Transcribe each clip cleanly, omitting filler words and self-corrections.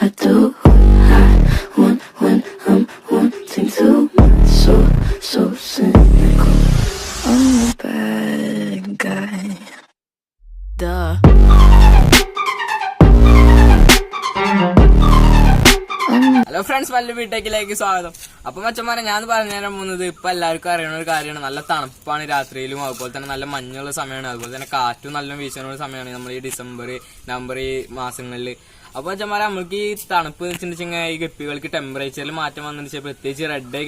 I do what I want when I'm wanting too much. So cynical. I'm a bad guy. Duh. Hello friends, വല്ല വീട്ടേക്കിലേക്ക് സ്വാഗതം. അപ്പൊ മച്ചന്മാരെ, ഞാൻ പറഞ്ഞു തരാൻ പോകുന്നത് ഇപ്പൊ എല്ലാവർക്കും അറിയുന്ന ഒരു കാര്യമാണ്. നല്ല തണുപ്പാണ് രാത്രിയിലും, അതുപോലെ തന്നെ നല്ല മഞ്ഞുള്ള സമയമാണ്, അതുപോലെ തന്നെ കാറ്റും നല്ല വീശുന്ന സമയമാണ് നമ്മൾ ഈ ഡിസംബർ നവംബർ ഈ മാസങ്ങളിൽ. അപ്പൊ മച്ചന്മാരെ, നമുക്ക് ഈ തണുപ്പ് വെച്ചിട്ടുണ്ടെങ്കിൽ ഈ ഗപ്പികൾക്ക് ടെമ്പറേച്ചറിൽ മാറ്റം വന്നിട്ട് പ്രത്യേകിച്ച് റെഡ്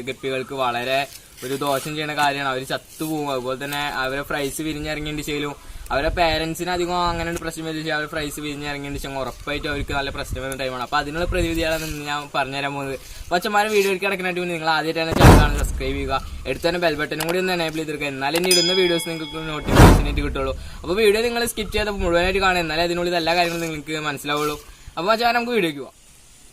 ഗപ്പികൾക്ക് വളരെ ഒരു ദോഷം ചെയ്യുന്ന കാര്യമാണ്. അവർ ചത്തുപോകും. അതുപോലെ തന്നെ അവരെ ഫ്രൈസ് വിരിഞ്ഞിറങ്ങിയിട്ടുണ്ടെങ്കിലും അവരെ പേരൻസിന് അധികം അങ്ങനെ ഒരു പ്രശ്നം വരുന്നത് അവർ ഫ്രൈസ് വിരിഞ്ഞിറങ്ങിയിട്ടുണ്ടെങ്കിൽ ഉറപ്പായിട്ടും അവർക്ക് നല്ല പ്രശ്നം വരുന്ന ടൈമാണ്. അപ്പൊ അതിനുള്ള പ്രതിവിധിയാണ് ഞാൻ പറഞ്ഞുതരാൻ പോകുന്നത്. പച്ചമാരെ വീഡിയോ കിടക്കാനായിട്ട് നിങ്ങൾ ആദ്യമായിട്ടാണ് ചാനൽ സബ്സ്ക്രൈബ് ചെയ്യുക, എടുത്ത് തന്നെ ബെൽ ബട്ടനും കൂടി ഒന്ന് എനേബിൾ ചെയ്തെടുക്കുക. എന്നാലും ഇനി ഇടുന്ന വീഡിയോസ് നിങ്ങൾക്ക് നോട്ടിഫിക്കേഷൻ ആയിട്ട് കിട്ടുള്ളൂ. അപ്പോൾ വീഡിയോ നിങ്ങൾ സ്കിപ്പ് ചെയ്ത് മുഴുവനായിട്ട് കാണുക, എന്നാലേ അതിനുള്ളിൽ എല്ലാ കാര്യങ്ങളും നിങ്ങൾക്ക് മനസ്സിലാവുള്ളൂ. അപ്പോൾ പച്ചമാരെ, നമുക്ക് വീഡിയോക്ക് പോവാം.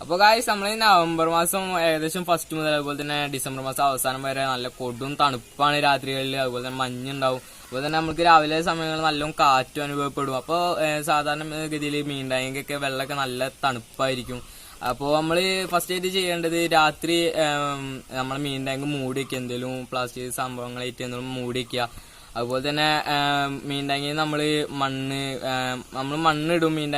അപ്പോൾ ഗായ്സ്, നമ്മൾ നവംബർ മാസം ഏകദേശം ഫസ്റ്റ് മുതൽ അതുപോലെ തന്നെ ഡിസംബർ മാസം അവസാനം വരെ നല്ല കൊടും തണുപ്പാണ് രാത്രികളിൽ, അതുപോലെ തന്നെ മഞ്ഞുണ്ടാവും. അതുപോലെ തന്നെ നമുക്ക് രാവിലെ സമയങ്ങളിൽ നല്ലോണം കാറ്റും അനുഭവപ്പെടും. അപ്പോൾ സാധാരണ ഗതിയിൽ മീൻ ടാങ്കൊക്കെ വെള്ളമൊക്കെ നല്ല തണുപ്പായിരിക്കും. അപ്പോൾ നമ്മൾ ഫസ്റ്റ് ആയിട്ട് ചെയ്യേണ്ടത് രാത്രി നമ്മൾ മീൻ ടാങ്ക് മൂടി വയ്ക്കുക, എന്തെങ്കിലും പ്ലാസ്റ്റിക് സംഭവങ്ങളായിട്ട് എന്തെങ്കിലും മൂടി വയ്ക്കുക. അതുപോലെ തന്നെ മീൻ ടാങ്കിൽ നമ്മൾ മണ്ണിടും മീൻ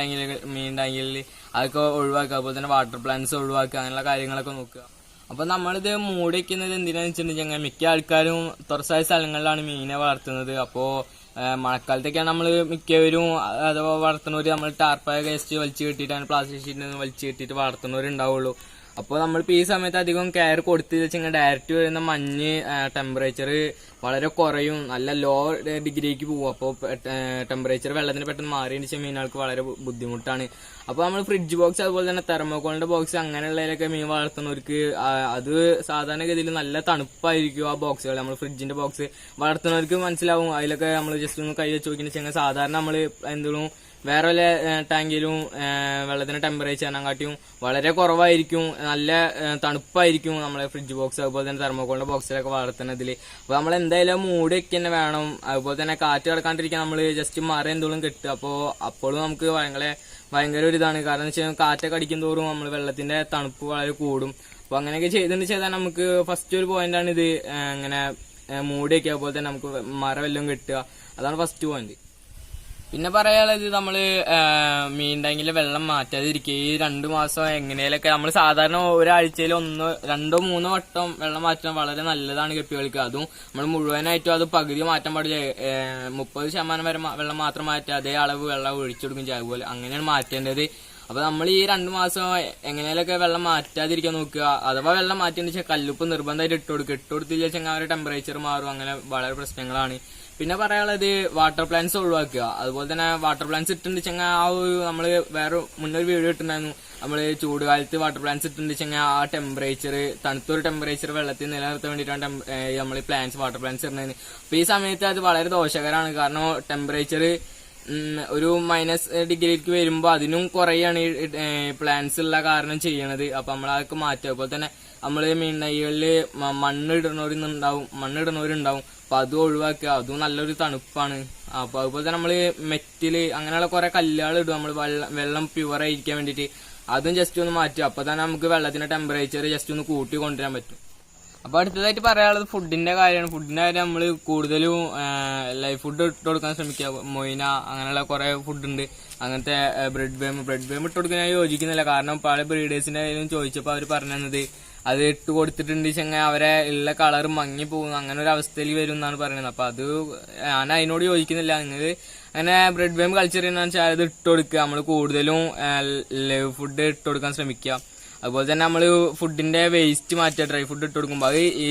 ടാങ്കിൽ അതൊക്കെ ഒഴിവാക്കുക. അതുപോലെ തന്നെ വാട്ടർ പ്ലാന്റ്സ് ഒഴിവാക്കുക, അങ്ങനെയുള്ള കാര്യങ്ങളൊക്കെ നോക്കുക. അപ്പൊ നമ്മളിത് മൂടി വയ്ക്കുന്നത് എന്തിനാന്ന് വെച്ചിട്ടുണ്ടെങ്കിൽ മിക്ക ആൾക്കാരും തുറസായ സ്ഥലങ്ങളിലാണ് മീനെ വളർത്തുന്നത്. അപ്പോൾ മഴക്കാലത്തൊക്കെയാണ് നമ്മൾ മിക്കവരും അഥവാ വളർത്തുന്നവർ നമ്മൾ ടാർപ്പായ വേസ്റ്റ് വലിച്ചു കെട്ടിയിട്ടാണ് പ്ലാസ്റ്റിക് ഷീറ്റ് വലിച്ചു കെട്ടിയിട്ട് വളർത്തുന്നവരുണ്ടാവുള്ളൂ. അപ്പോൾ നമ്മളിപ്പോൾ ഈ സമയത്ത് അധികം കെയർ കൊടുത്തു വെച്ചാൽ ഡയറക്റ്റ് വരുന്ന മഞ്ഞ് ടെമ്പറേച്ചർ വളരെ കുറയും, നല്ല ലോ ഡിഗ്രിക്ക് പോകും. അപ്പോൾ ടെമ്പറേച്ചർ വെള്ളത്തിന് പെട്ടെന്ന് മാറിയ മീനുകൾക്ക് വളരെ ബുദ്ധിമുട്ടാണ്. അപ്പോൾ നമ്മൾ ഫ്രിഡ്ജ് ബോക്സ് അതുപോലെ തന്നെ തെർമോക്കോളിന്റെ ബോക്സ് അങ്ങനെയുള്ളതിലൊക്കെ മീൻ വളർത്തുന്നവർക്ക് അത് സാധാരണഗതിയിൽ നല്ല തണുപ്പായിരിക്കും. ആ ബോക്സുകൾ നമ്മൾ ഫ്രിഡ്ജിന്റെ ബോക്സ് വളർത്തുന്നവർക്ക് മനസ്സിലാവും. അതിലൊക്കെ നമ്മൾ ജസ്റ്റ് ഒന്ന് കൈ വെച്ച് നോക്കിയെന്ന് സാധാരണ നമ്മൾ എന്തെങ്കിലും വേറെ വല്ല ടാങ്കിലും വെള്ളത്തിന്റെ ടെമ്പറേച്ചറിനെക്കാട്ടിയും വളരെ കുറവായിരിക്കും, നല്ല തണുപ്പായിരിക്കും നമ്മളെ ഫ്രിഡ്ജ് ബോക്സ് അതുപോലെ തന്നെ തെർമോക്കോളിന്റെ ബോക്സിലൊക്കെ വളർത്തുന്നതിൽ. അപ്പോൾ നമ്മൾ എന്തായാലും മൂടി വെക്കുക തന്നെ വേണം. അതുപോലെ തന്നെ കാറ്റ് കിടക്കാണ്ടിരിക്കാൻ നമ്മൾ ജസ്റ്റ് മറ എന്തെങ്കിലും കെട്ടുക. അപ്പോഴും നമുക്ക് ഭയങ്കര ഒരു ഇതാണ്. കാരണം എന്ന് വെച്ചാൽ കാറ്റൊക്കെ അടിക്കും തോറും നമ്മൾ വെള്ളത്തിന്റെ തണുപ്പ് വളരെ കൂടും. അപ്പോൾ അങ്ങനെയൊക്കെ ചെയ്താൽ നമുക്ക് ഫസ്റ്റ് ഒരു പോയിന്റാണ് ഇത്, ഇങ്ങനെ മൂടി വയ്ക്കുക, അതുപോലെ തന്നെ നമുക്ക് മര വല്ലതും കെട്ടുക. അതാണ് ഫസ്റ്റ് പോയിന്റ്. പിന്നെ പറയാനുള്ളത്, നമ്മൾ മീൻ ടാങ്കിലെ വെള്ളം മാറ്റാതിരിക്കുക. ഈ 2 മാസം എങ്ങനെയൊക്കെ നമ്മൾ സാധാരണ ഒരാഴ്ചയിൽ 1, 2, 3 വട്ടം വെള്ളം മാറ്റാൻ വളരെ നല്ലതാണ് ഗപ്പികൾക്ക്. അതും നമ്മൾ മുഴുവനായിട്ടും അത് പകുതി മാറ്റാൻ പാടില്ല. 30% വരെ വെള്ളം മാത്രം മാറ്റുക, അതേ അളവ് വെള്ളം ഒഴിച്ചെടുക്കും അതുപോലെ അങ്ങനെയാണ് മാറ്റേണ്ടത്. അപ്പൊ നമ്മൾ ഈ 2 മാസം എങ്ങനെയൊക്കെ വെള്ളം മാറ്റാതിരിക്കാൻ നോക്കുക. അഥവാ വെള്ളം മാറ്റിയെന്ന് വെച്ചാൽ കല്ലുപ്പ് നിർബന്ധമായിട്ട് ഇട്ടുകൊടുത്തില്ല വെച്ചാൽ അവരുടെ ടെമ്പറേച്ചർ മാറും. അങ്ങനെ വളരെ പ്രശ്നങ്ങളാണ്. പിന്നെ പറയാനുള്ളത്, വാട്ടർ പ്ലാന്റ്സ് ഒഴിവാക്കുക. അതുപോലെ തന്നെ വാട്ടർ പ്ലാന്റ്സ് ഇട്ടുണ്ടെങ്കിൽ ആ ഒരു നമ്മൾ വേറെ മുന്നൊരു വീഡിയോ ഇട്ടുണ്ടായിരുന്നു, നമ്മൾ ചൂട് കാലത്ത് വാട്ടർ പ്ലാന്റ്സ് ഇട്ടുണ്ടെങ്കിൽ ആ ടെമ്പറേച്ചർ തണുത്തൊരു ടെമ്പറേച്ചർ വെള്ളത്തിൽ നിലനിർത്താൻ വേണ്ടിയിട്ടാണ് നമ്മൾ വാട്ടർ പ്ലാന്റ്സ് ഇടുന്നത്. അപ്പൊ ഈ സമയത്ത് അത് വളരെ ദോഷകരമാണ്. കാരണം ടെമ്പറേച്ചർ ഒരു -ഡിഗ്രിക്ക് വരുമ്പോൾ അതിനും കുറയാണ് ഈ പ്ലാന്റ്സ് ഉള്ള കാരണം ചെയ്യണത്. അപ്പൊ നമ്മൾ അതൊക്കെ മാറ്റുക. അതുപോലെ തന്നെ നമ്മൾ മീൻ തൈകളിൽ മണ്ണിടുന്നവരുണ്ടാവും. അപ്പൊ അതും ഒഴിവാക്കുക, അതും നല്ലൊരു തണുപ്പാണ്. അപ്പൊ അതുപോലെ തന്നെ നമ്മള് മെറ്റില് അങ്ങനെയുള്ള കുറെ കല്ലുകൾ ഇടും നമ്മൾ വെള്ളം പ്യുവർ ആയിരിക്കാൻ വേണ്ടിയിട്ട്. അതും ജസ്റ്റ് ഒന്ന് മാറ്റുക. അപ്പൊ തന്നെ നമുക്ക് വെള്ളത്തിന്റെ ടെമ്പറേച്ചർ ജസ്റ്റ് ഒന്ന് കൂട്ടി കൊണ്ടുവരാൻ പറ്റും. അപ്പൊ അടുത്തതായിട്ട് പറയാനുള്ളത് ഫുഡിന്റെ കാര്യമാണ്. ഫുഡിന്റെ കാര്യം നമ്മൾ കൂടുതലും ലൈഫ് ഫുഡ് ഇട്ട് കൊടുക്കാൻ ശ്രമിക്കുക. മൊയ്ന അങ്ങനെയുള്ള കുറെ ഫുഡുണ്ട്. അങ്ങനത്തെ ബ്രെഡ് ബേം ഇട്ട് കൊടുക്കാൻ ഞാൻ യോജിക്കുന്നില്ല. കാരണം പല ബ്രീഡേഴ്സിന്റെ കയ്യിലും ചോദിച്ചപ്പോൾ അവർ പറഞ്ഞു തന്നത് അത് ഇട്ട് കൊടുത്തിട്ടുണ്ട് ചെങ്ങ അവരെ ഉള്ള കളർ മങ്ങി പോകുന്നു, അങ്ങനെ ഒരു അവസ്ഥയിൽ വരും എന്നാണ് പറയുന്നത്. അപ്പൊ അത് ഞാൻ അതിനോട് യോജിക്കുന്നില്ല. നിങ്ങൾ അങ്ങനെ ബ്രെഡ് ബേം കൾച്ചർ ചെയ്യുന്ന വെച്ചാൽ അത് ഇട്ട് കൊടുക്കുക. നമ്മൾ കൂടുതലും ലൈവ് ഫുഡ് ഇട്ട് കൊടുക്കാൻ ശ്രമിക്കുക. അതുപോലെ തന്നെ നമ്മൾ ഫുഡിന്റെ വേസ്റ്റ് മാറ്റുക. ഡ്രൈ ഫുഡ് ഇട്ട് കൊടുക്കുമ്പോൾ അത് ഈ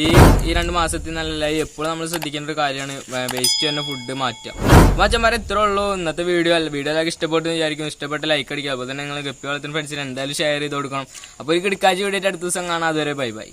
2 മാസത്തിൽ നല്ല എപ്പോഴും നമ്മൾ ശ്രദ്ധിക്കേണ്ട ഒരു കാര്യമാണ്, വേസ്റ്റ് തന്നെ ഫുഡ് മാറ്റുക. മച്ചന്മാരെ, ഇത്രേ ഉള്ളൂ ഇന്നത്തെ വീഡിയോ. വീഡിയോയിലൊക്കെ ഇഷ്ടപ്പെട്ടു വിചാരിക്കും. ഇഷ്ടപ്പെട്ട ലൈക്ക് അടിക്കുക. അതുപോലെ തന്നെ നിങ്ങൾ ഗപ്പി വളർത്തുന്ന ഫ്രണ്ട്സിന് എന്തായാലും ഷെയർ ചെയ്ത് കൊടുക്കണം. അപ്പോൾ ഈ കിടക്കാഴ്ച വീഡിയോ അടുത്ത ദിവസം കാണാം. അതുവരെ ബൈ ബൈ.